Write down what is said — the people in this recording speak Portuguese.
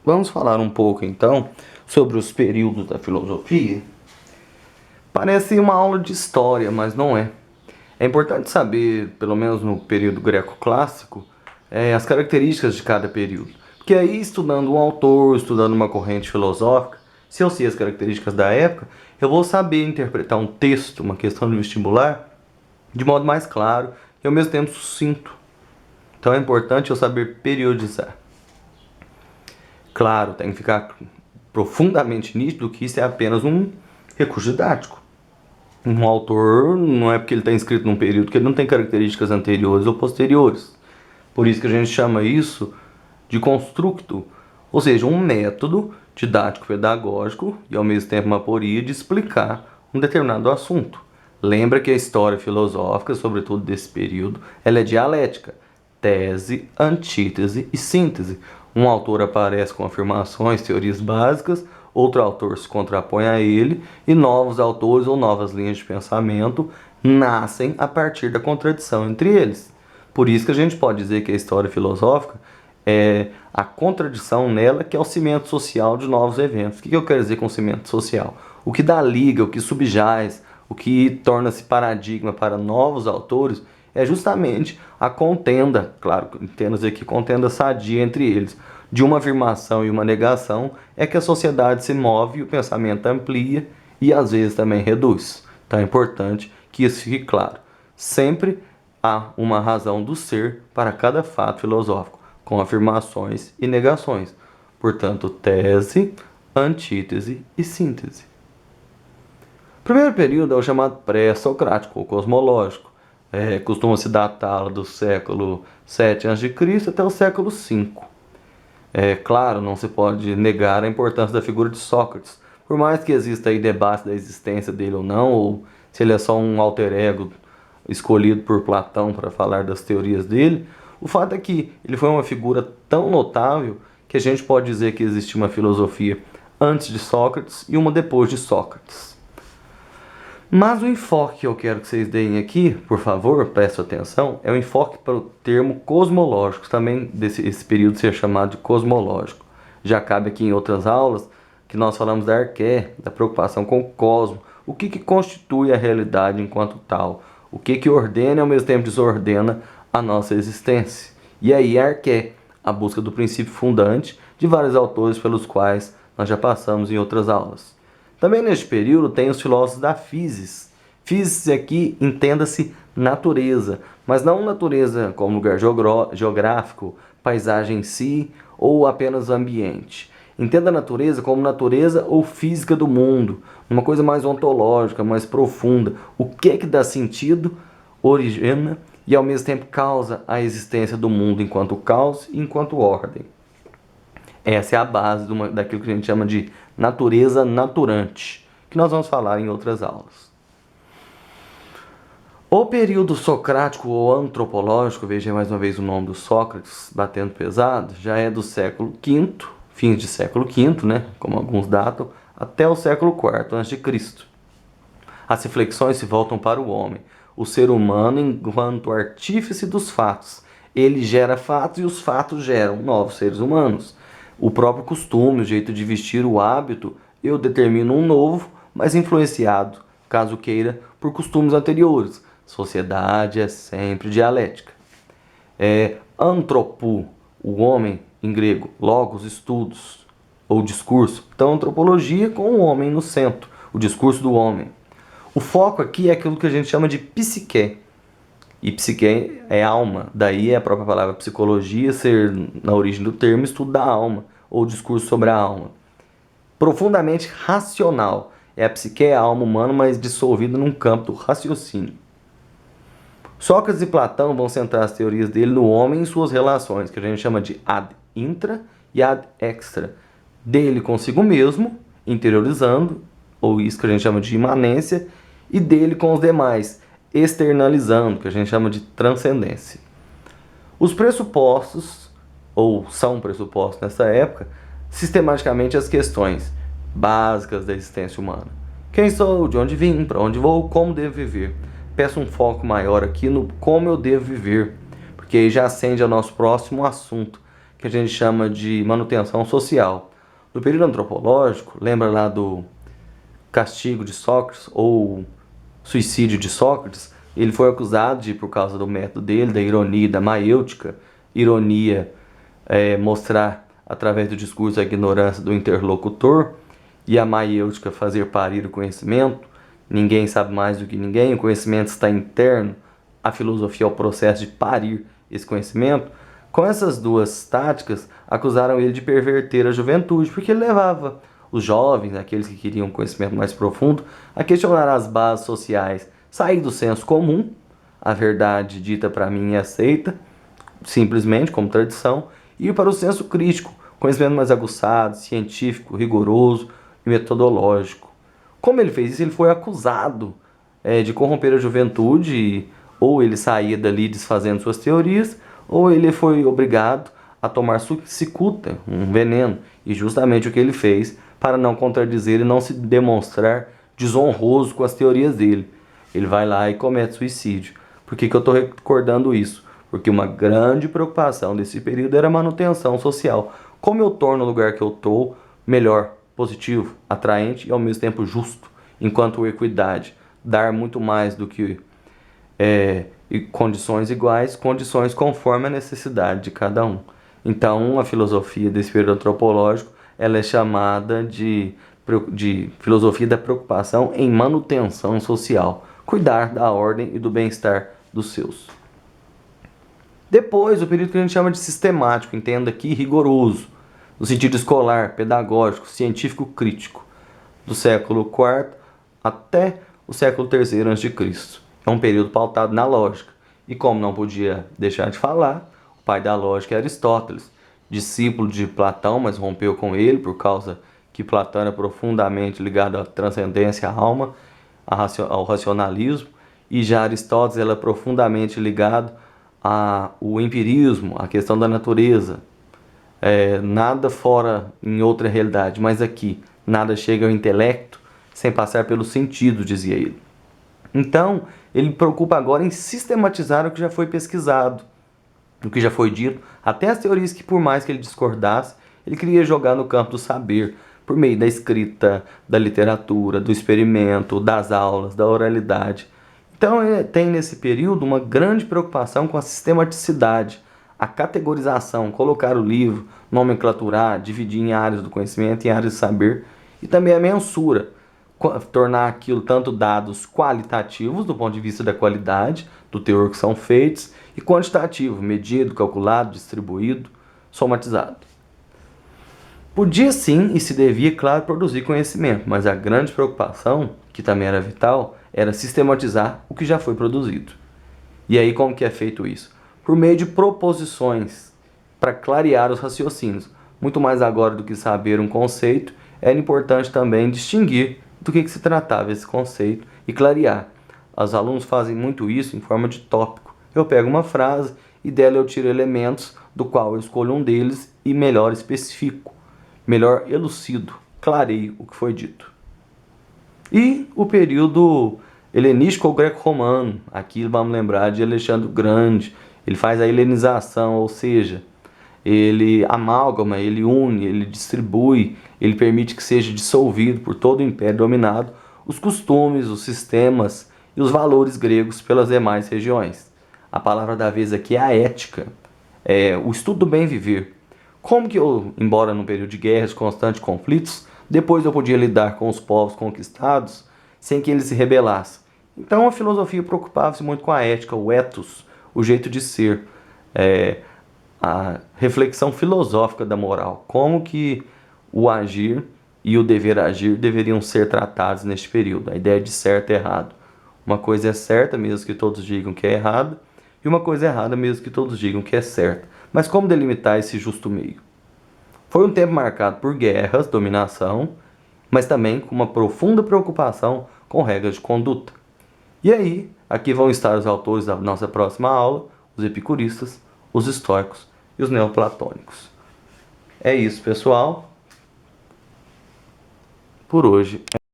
Vamos falar um pouco então sobre os períodos da filosofia? Parece uma aula de história, mas não é. É importante saber, pelo menos no período greco-clássico, as características de cada período. Porque aí, estudando um autor, estudando uma corrente filosófica, se eu sei as características da época, eu vou saber interpretar um texto, uma questão de vestibular, de modo mais claro e ao mesmo tempo sucinto. Então é importante eu saber periodizar. Claro, tem que ficar profundamente nítido que isso é apenas um recurso didático. Um autor não é porque ele está inscrito num período que ele não tem características anteriores ou posteriores. Por isso que a gente chama isso de constructo, ou seja, um método didático-pedagógico e ao mesmo tempo uma aporia de explicar um determinado assunto. Lembra que a história filosófica, sobretudo desse período, ela é dialética. Tese, antítese e síntese. Um autor aparece com afirmações, teorias básicas, outro autor se contrapõe a ele e novos autores ou novas linhas de pensamento nascem a partir da contradição entre eles. Por isso que a gente pode dizer que a história filosófica é a contradição nela que é o cimento social de novos eventos. O que eu quero dizer com cimento social? O que dá liga, o que subjaz, o que torna-se paradigma para novos autores é justamente a contenda, claro, entendo dizer que contenda sadia entre eles, de uma afirmação e uma negação, é que a sociedade se move, o pensamento amplia e às vezes também reduz. Então é importante que isso fique claro. Sempre há uma razão do ser para cada fato filosófico, com afirmações e negações. Portanto, tese, antítese e síntese. O primeiro período é o chamado pré-socrático ou cosmológico. Costuma-se datá-lo do século 7 a.C. até o século 5. Claro, não se pode negar a importância da figura de Sócrates. Por mais que exista aí debate da existência dele ou não, ou se ele é só um alter ego escolhido por Platão para falar das teorias dele, o fato é que ele foi uma figura tão notável que a gente pode dizer que existe uma filosofia antes de Sócrates e uma depois de Sócrates. Mas o enfoque que eu quero que vocês deem aqui, por favor, prestem atenção, é o enfoque para o termo cosmológico, também esse período ser chamado de cosmológico. Já cabe aqui em outras aulas que nós falamos da arqué, da preocupação com o cosmo, o que constitui a realidade enquanto tal, o que ordena e ao mesmo tempo desordena a nossa existência. E aí a arqué, a busca do princípio fundante de vários autores pelos quais nós já passamos em outras aulas. Também neste período tem os filósofos da physis. Physis aqui entenda-se natureza, mas não natureza como lugar geográfico, paisagem em si ou apenas ambiente. Entenda a natureza como natureza ou física do mundo, uma coisa mais ontológica, mais profunda. O que dá sentido, origina e ao mesmo tempo causa a existência do mundo enquanto caos e enquanto ordem. Essa é a base daquilo que a gente chama de natureza naturante, que nós vamos falar em outras aulas. O período socrático ou antropológico, veja mais uma vez o nome do Sócrates batendo pesado, já é do século V, fins de século V, como alguns datam, até o século IV a.C. As reflexões se voltam para o homem, o ser humano enquanto artífice dos fatos. Ele gera fatos e os fatos geram novos seres humanos. O próprio costume, o jeito de vestir, o hábito, eu determino um novo, mas influenciado, caso queira, por costumes anteriores. Sociedade é sempre dialética. Antropo, o homem, em grego, logos, estudos, ou discurso. Então, antropologia com o homem no centro, o discurso do homem. O foco aqui é aquilo que a gente chama de psique. E psique é alma, daí a própria palavra psicologia ser, na origem do termo, estudo da alma, ou discurso sobre a alma. Profundamente racional, a psique é a alma humana, mas dissolvida num campo do raciocínio. Sócrates e Platão vão centrar as teorias dele no homem e suas relações, que a gente chama de ad intra e ad extra. Dele consigo mesmo, interiorizando, ou isso que a gente chama de imanência, e dele com os demais, externalizando, que a gente chama de transcendência. Os pressupostos, ou são pressupostos nessa época, sistematicamente as questões básicas da existência humana. Quem sou, de onde vim, para onde vou, como devo viver. Peço um foco maior aqui no como eu devo viver, porque aí já acende ao nosso próximo assunto, que a gente chama de manutenção social. No período antropológico, lembra lá do castigo de Sócrates ou suicídio de Sócrates? Ele foi acusado de, por causa do método dele, da ironia e da maiêutica, ironia mostrar através do discurso a ignorância do interlocutor, e a maiêutica fazer parir o conhecimento. Ninguém sabe mais do que ninguém, o conhecimento está interno, a filosofia é o processo de parir esse conhecimento. Com essas duas táticas, acusaram ele de perverter a juventude, porque ele levava os jovens, aqueles que queriam um conhecimento mais profundo, a questionar as bases sociais, sair do senso comum, a verdade dita para mim e aceita, simplesmente como tradição, e ir para o senso crítico, conhecimento mais aguçado, científico, rigoroso e metodológico. Como ele fez isso? Ele foi acusado de corromper a juventude, ou ele saía dali desfazendo suas teorias, ou ele foi obrigado a tomar cicuta, um veneno, e justamente o que ele fez para não contradizer e não se demonstrar desonroso com as teorias dele. Ele vai lá e comete suicídio. Por que eu estou recordando isso? Porque uma grande preocupação desse período era a manutenção social. Como eu torno o lugar que eu estou melhor, positivo, atraente e ao mesmo tempo justo, enquanto equidade, dar muito mais do que condições iguais, condições conforme a necessidade de cada um. Então, a filosofia desse período antropológico, ela é chamada de filosofia da preocupação em manutenção social, cuidar da ordem e do bem-estar dos seus. Depois, o período que a gente chama de sistemático, entenda aqui, rigoroso, no sentido escolar, pedagógico, científico, crítico, do século IV até o século III a.C. É um período pautado na lógica. E como não podia deixar de falar, o pai da lógica é Aristóteles, discípulo de Platão, mas rompeu com ele por causa que Platão era profundamente ligado à transcendência, à alma, ao racionalismo, e já Aristóteles era profundamente ligado ao empirismo, à questão da natureza. Nada fora em outra realidade, mas aqui nada chega ao intelecto sem passar pelo sentido, dizia ele. Então, ele preocupa agora em sistematizar o que já foi pesquisado, o que já foi dito, até as teorias que, por mais que ele discordasse, ele queria jogar no campo do saber, por meio da escrita, da literatura, do experimento, das aulas, da oralidade. Então, ele tem nesse período uma grande preocupação com a sistematicidade, a categorização, colocar o livro, nomenclaturar, dividir em áreas do conhecimento, em áreas do saber, e também a mensura, tornar aquilo tanto dados qualitativos, do ponto de vista da qualidade, do teor que são feitos, e quantitativo, medido, calculado, distribuído, somatizado. Podia sim e se devia, claro, produzir conhecimento, mas a grande preocupação, que também era vital, era sistematizar o que já foi produzido. E aí como que é feito isso? Por meio de proposições, para clarear os raciocínios. Muito mais agora do que saber um conceito, era importante também distinguir do que se tratava esse conceito e clarear. Os alunos fazem muito isso em forma de tópico. Eu pego uma frase e dela eu tiro elementos do qual eu escolho um deles e melhor especifico, melhor elucido, clareio o que foi dito. E o período helenístico ou greco-romano, aqui vamos lembrar de Alexandre o Grande, ele faz a helenização, ou seja, ele amálgama, ele une, ele distribui, ele permite que seja dissolvido por todo o império dominado os costumes, os sistemas e os valores gregos pelas demais regiões. A palavra da vez aqui é a ética, o estudo do bem viver. Como que eu, embora num período de guerras, constantes conflitos, depois eu podia lidar com os povos conquistados sem que eles se rebelassem? Então a filosofia preocupava-se muito com a ética, o ethos, o jeito de ser, a reflexão filosófica da moral, como que o agir e o dever agir deveriam ser tratados neste período, a ideia de certo e errado. Uma coisa é certa, mesmo que todos digam que é errada, e uma coisa é errada, mesmo que todos digam que é certa. Mas como delimitar esse justo meio? Foi um tempo marcado por guerras, dominação, mas também com uma profunda preocupação com regras de conduta. E aí, aqui vão estar os autores da nossa próxima aula, os epicuristas, os estoicos e os neoplatônicos. É isso, pessoal. Por hoje